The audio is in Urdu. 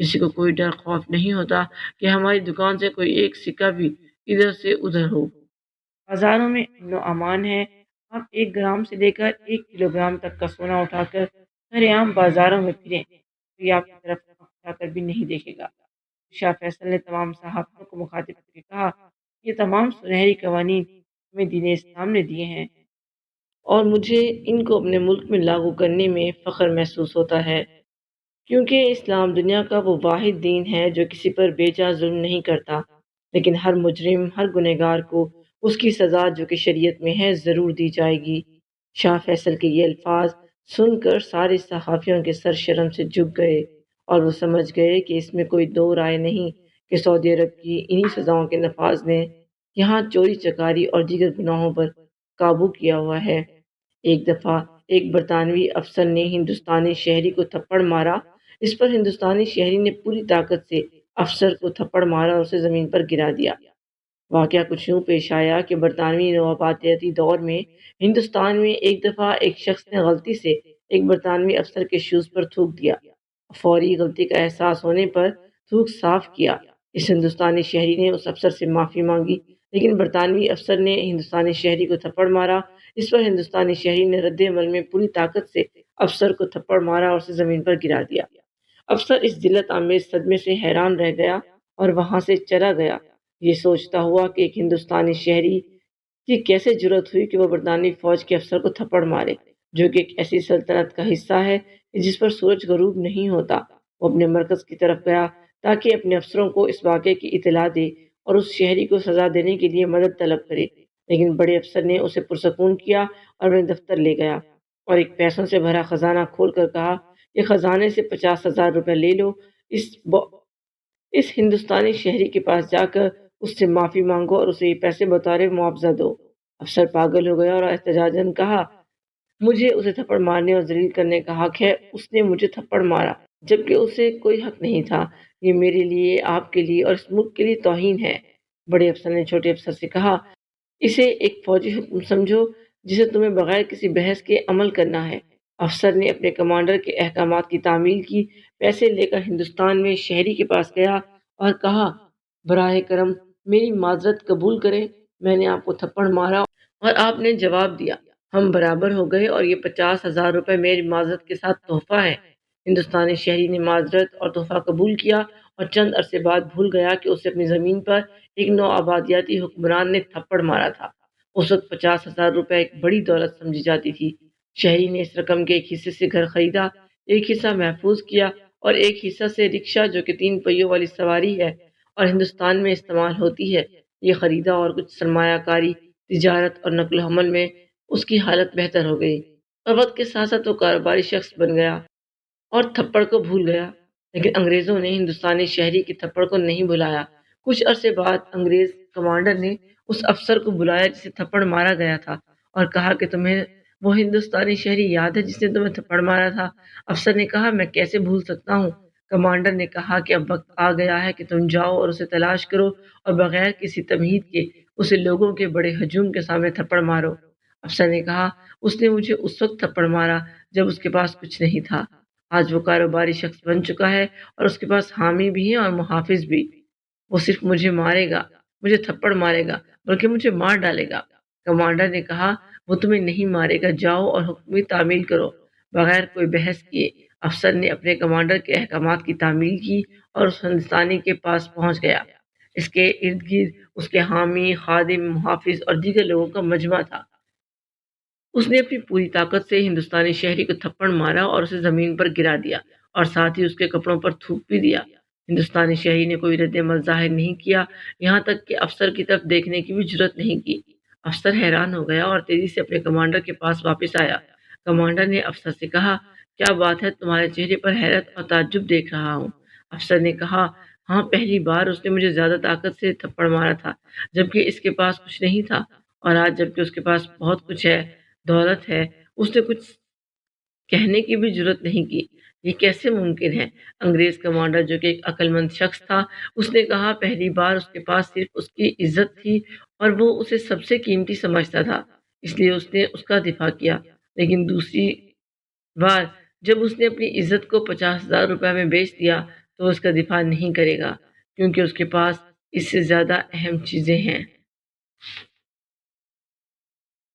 کسی کو کوئی ڈر خوف نہیں ہوتا کہ ہماری دکان سے کوئی ایک سکہ بھی ادھر سے ادھر ہو۔ بازاروں میں امن و امان ہے۔ آپ 1 گرام سے لے کر 1 کلو گرام تک کا سونا اٹھا کر سر عام بازاروں میں پھریں، کوئی آپ کی طرف اٹھا کر بھی نہیں دیکھے گا۔ شاہ فیصل نے تمام صحافیوں کو مخاطب کر کے کہا، یہ تمام سنہری قوانین ہمیں دین اسلام نے دیے ہیں اور مجھے ان کو اپنے ملک میں لاگو کرنے میں فخر محسوس ہوتا ہے، کیونکہ اسلام دنیا کا وہ واحد دین ہے جو کسی پر بے جا ظلم نہیں کرتا، لیکن ہر مجرم، ہر گنہگار کو اس کی سزا جو کہ شریعت میں ہے ضرور دی جائے گی۔ شاہ فیصل کے یہ الفاظ سن کر سارے صحافیوں کے سر شرم سے جھک گئے اور وہ سمجھ گئے کہ اس میں کوئی دو رائے نہیں کہ سعودی عرب کی انہی سزاؤں کے نفاذ نے یہاں چوری چکاری اور دیگر گناہوں پر قابو کیا ہوا ہے۔ ایک دفعہ ایک برطانوی افسر نے ہندوستانی شہری کو تھپڑ مارا، اس پر ہندوستانی شہری نے پوری طاقت سے افسر کو تھپڑ مارا اور اسے زمین پر گرا دیا۔ واقعہ کچھ یوں پیش آیا کہ برطانوی نوآبادیاتی دور میں ہندوستان میں ایک دفعہ ایک شخص نے غلطی سے ایک برطانوی افسر کے شوز پر تھوک دیا۔ فوری غلطی کا احساس ہونے پر تھوک صاف کیا۔ اس ہندوستانی شہری نے اس افسر سے معافی مانگی، لیکن برطانوی افسر نے ہندوستانی شہری کو تھپڑ مارا۔ اس پر ہندوستانی شہری نے رد عمل میں پوری طاقت سے افسر کو تھپڑ مارا اور اسے زمین پر گرا دیا۔ افسر اس ذلت آمیز صدمے سے حیران رہ گیا اور وہاں سے چلا گیا، یہ سوچتا ہوا کہ ایک ہندوستانی شہری کی کیسے جرأت ہوئی کہ وہ برطانوی فوج کے افسر کو تھپڑ مارے، جو کہ ایک ایسی سلطنت کا حصہ ہے جس پر سورج غروب نہیں ہوتا۔ وہ اپنے مرکز کی طرف گیا تاکہ اپنے افسروں کو اس واقعے کی اطلاع دے اور اس شہری کو سزا دینے کے لیے مدد طلب کرے، لیکن بڑے افسر نے اسے پرسکون کیا اور اپنے دفتر لے گیا اور ایک پیسوں سے بھرا خزانہ کھول کر کہا کہ خزانے سے 50,000 روپے لے لو، اس ہندوستانی شہری کے پاس جا کر اس سے معافی مانگو اور اسے یہ پیسے بطور معاوضہ دو۔ افسر پاگل ہو گیا اور احتجاجاً کہا، مجھے اسے تھپڑ مارنے اور ذلیل کرنے کا حق ہے، اس نے مجھے تھپڑ مارا جبکہ اسے کوئی حق نہیں تھا، یہ میرے لیے، آپ کے لیے اور اس ملک کے لیے توہین ہے۔ بڑے افسر نے چھوٹے افسر سے کہا، اسے ایک فوجی حکم سمجھو جسے تمہیں بغیر کسی بحث کے عمل کرنا ہے۔ افسر نے اپنے کمانڈر کے احکامات کی تعمیل کی، پیسے لے کر ہندوستان میں شہری کے پاس گیا اور کہا، براہ کرم میری معذرت قبول کریں، میں نے آپ کو تھپڑ مارا اور آپ نے جواب دیا، ہم برابر ہو گئے اور یہ 50,000 روپے میری معذرت کے ساتھ تحفہ ہے۔ ہندوستانی شہری نے معذرت اور تحفہ قبول کیا اور چند عرصے بعد بھول گیا کہ اسے اپنی زمین پر ایک نوآبادیاتی حکمران نے تھپڑ مارا تھا۔ اس وقت 50,000 روپے ایک بڑی دولت سمجھی جاتی تھی۔ شہری نے اس رقم کے ایک حصے سے گھر خریدا، ایک حصہ محفوظ کیا اور ایک حصہ سے رکشہ جو کہ 3 پہیوں والی سواری ہے اور ہندوستان میں استعمال ہوتی ہے، یہ خریدا اور کچھ سرمایہ کاری، تجارت اور نقل و حمل میں اس کی حالت بہتر ہو گئی اور وقت کے ساتھ ساتھ وہ کاروباری شخص بن گیا اور تھپڑ کو بھول گیا۔ لیکن انگریزوں نے ہندوستانی شہری کے تھپڑ کو نہیں بھلایا۔ کچھ عرصے بعد انگریز کمانڈر نے اس افسر کو بلایا جسے تھپڑ مارا گیا تھا اور کہا کہ تمہیں وہ ہندوستانی شہری یاد ہے جس نے تمہیں تھپڑ مارا تھا؟ افسر نے کہا، میں کیسے بھول سکتا ہوں۔ کمانڈر نے کہا کہ اب وقت آ گیا ہے کہ تم جاؤ اور اسے تلاش کرو اور بغیر کسی تمہید کے اسے لوگوں کے بڑے ہجوم کے سامنے تھپڑ مارو۔ افسر نے کہا، اس نے مجھے اس وقت تھپڑ مارا جب اس کے پاس کچھ نہیں تھا، آج وہ کاروباری شخص بن چکا ہے اور اس کے پاس حامی بھی ہیں اور محافظ بھی، وہ صرف مجھے مارے گا، مجھے تھپڑ مارے گا بلکہ مجھے مار ڈالے گا۔ کمانڈر نے کہا، وہ تمہیں نہیں مارے گا، جاؤ اور حکم تعمیل کرو۔ بغیر کوئی بحث کیے افسر نے اپنے کمانڈر کے احکامات کی تعمیل کی اور اس ہندوستانی کے پاس پہنچ گیا۔ اس کے ارد گرد اس کے حامی، خادم، محافظ اور دیگر لوگوں کا مجمع تھا۔ اس نے اپنی پوری طاقت سے ہندوستانی شہری کو تھپڑ مارا اور اسے زمین پر گرا دیا اور ساتھ ہی اس کے کپڑوں پر تھوک بھی دیا۔ ہندوستانی شہری نے کوئی رد عمل ظاہر نہیں کیا، یہاں تک کہ افسر کی طرف دیکھنے کی بھی جرأت نہیں کی۔ افسر حیران ہو گیا اور تیزی سے اپنے کمانڈر کے پاس واپس آیا۔ کمانڈر نے افسر سے کہا، کیا بات ہے، تمہارے چہرے پر حیرت اور تعجب دیکھ رہا ہوں۔ افسر نے کہا، ہاں، پہلی بار اس نے مجھے زیادہ طاقت سے تھپڑ مارا تھا جبکہ اس کے پاس کچھ نہیں تھا، اور آج جبکہ اس کے پاس بہت کچھ ہے، دولت ہے، اس نے کچھ کہنے کی بھی جرأت نہیں کی۔ یہ کیسے ممکن ہے؟ انگریز کمانڈر جو کہ ایک عقل مند شخص تھا، اس نے کہا، پہلی بار اس کے پاس صرف اس کی عزت تھی اور وہ اسے سب سے قیمتی سمجھتا تھا، اس لیے اس نے اس کا دفاع کیا، لیکن دوسری بار جب اس نے اپنی عزت کو 50,000 روپے میں بیچ دیا تو اس کا دفاع نہیں کرے گا، کیونکہ اس کے پاس اس سے زیادہ اہم چیزیں ہیں۔